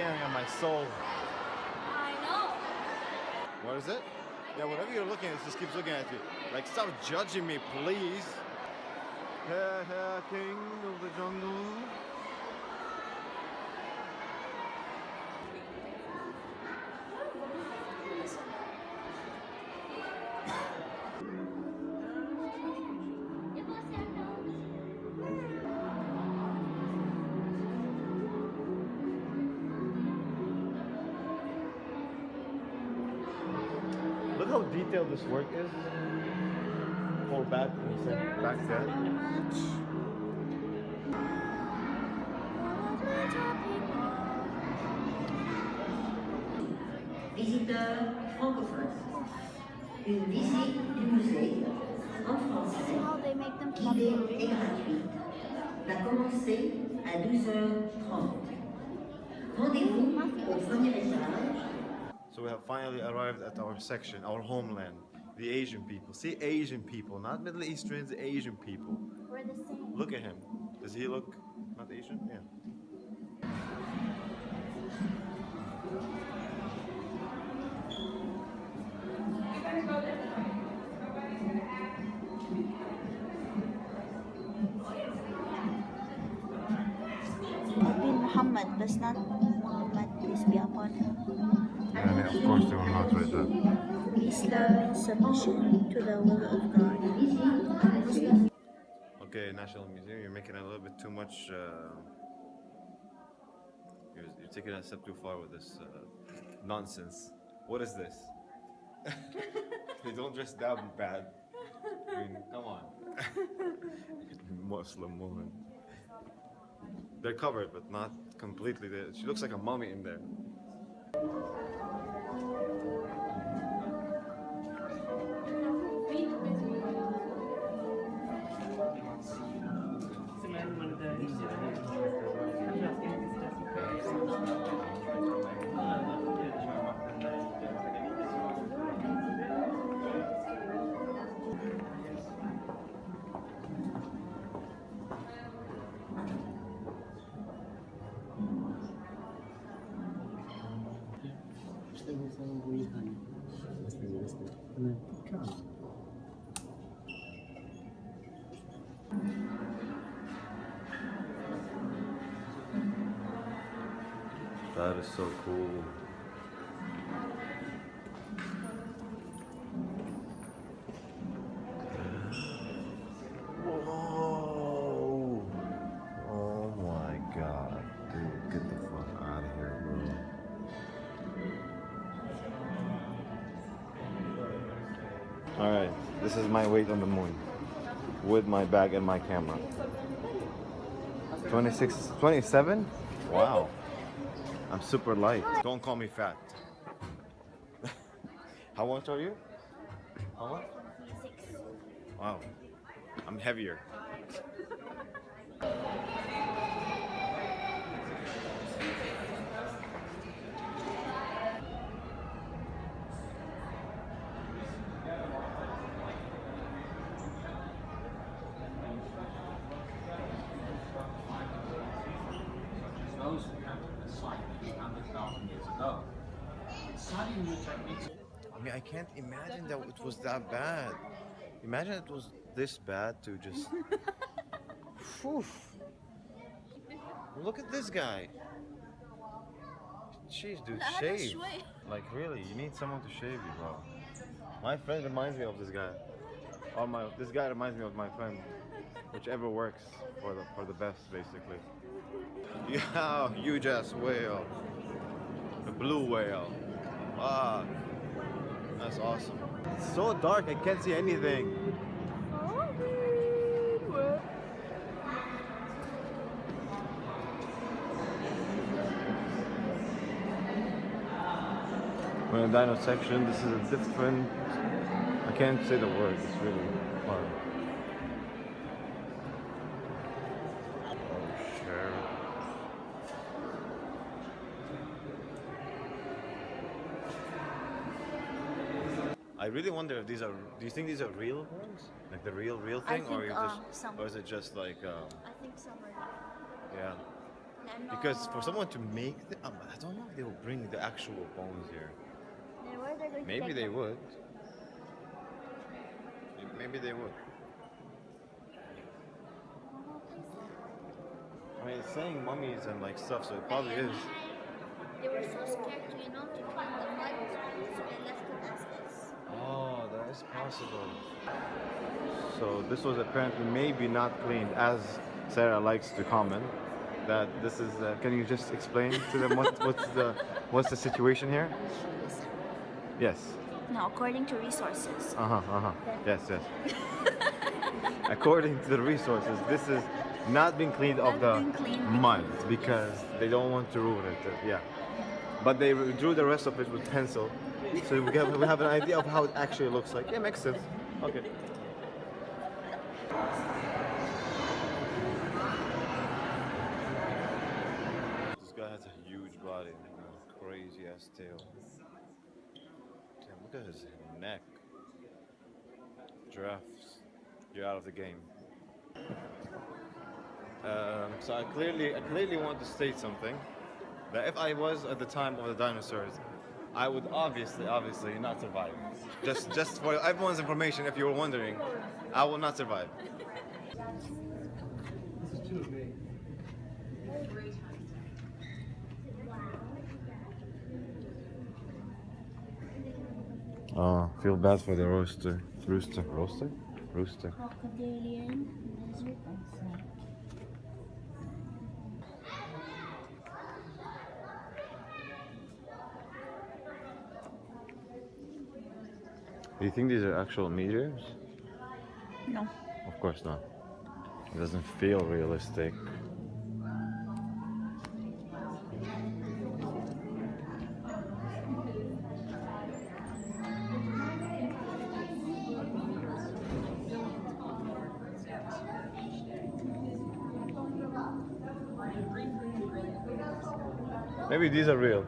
staring at my soul. I know. What is it? Yeah, whatever you're looking at, it just keeps looking at you. Like, stop judging me, please. King of the jungle. Look how detailed this work is. For back then. Visiteurs francophones. Une visite du musée en français, guidée et gratuite, va commencer à 12h30. Rendez-vous au premier étage. So we have finally arrived at our section, our homeland, the Asian people. See, Asian people, not Middle Easterns, Asian people. We're the same. Look at him. Does he look not Asian? Yeah. Bin Muhammad, but not Muhammad, peace be upon him. Yeah, of course they will not write that. Islam means submission to the will of God. Muslim. Okay, National Museum, you're making it a little bit too much. You're taking it a step too far with this nonsense. What is this? They don't dress that bad. I mean, come on. Muslim woman. They're covered, but not completely. She looks like a mummy in there. That is so cool. Whoa! Oh my god, dude, get the fuck out of here, bro. Alright, this is my weight on the moon with my bag and my camera. 26, 27? Wow. I'm super light. Don't call me fat. How much are you? How much? 6. Wow. I'm heavier. I mean, I can't imagine that it was that bad. Imagine it was this bad to just. Whew. Look at this guy. Jeez, dude, shave. Like, really, you need someone to shave you, bro. My friend reminds me of this guy. This guy reminds me of my friend. Whichever works for the best, basically. Yeah, huge ass whale. The blue whale. Ah, that's awesome. It's so dark, I can't see anything. We're in the dino section. This is a different. I can't say the word. It's really hard. Oh, sure. I really wonder if these are. Do you think these are real ones? Like the real thing, I think, or you just, some. or is it just like? I think some are. Yeah. Because for someone to make the, I don't know if they will bring the actual bones here. Then where are they going to Maybe take they them? would. Maybe they would. I mean, it's saying mummies and like stuff, so it probably is. They were so scared to, to clean the mud, so they left it as is. Oh, that is possible. So this was apparently maybe not cleaned, as Sarah likes to comment. That this is. Can you just explain to them what's the situation here? Listen. Yes. Now, according to resources. Yes. According to the resources, this is not being cleaned of the mud because they don't want to ruin it. Yeah. But they drew the rest of it with pencil, so we have an idea of how it actually looks like. Yeah, makes sense. Okay. This guy has a huge body and a crazy ass tail. Damn, look at his neck. Giraffes, you're out of the game. So I clearly want to state something. That if I was at the time of the dinosaurs, I would obviously not survive. Just for everyone's information, if you were wondering, I will not survive. Oh, feel bad for the rooster. Rooster. Crocodilian, lizard, and snake. Do you think these are actual meteors? No. Of course not. It doesn't feel realistic. Maybe these are real.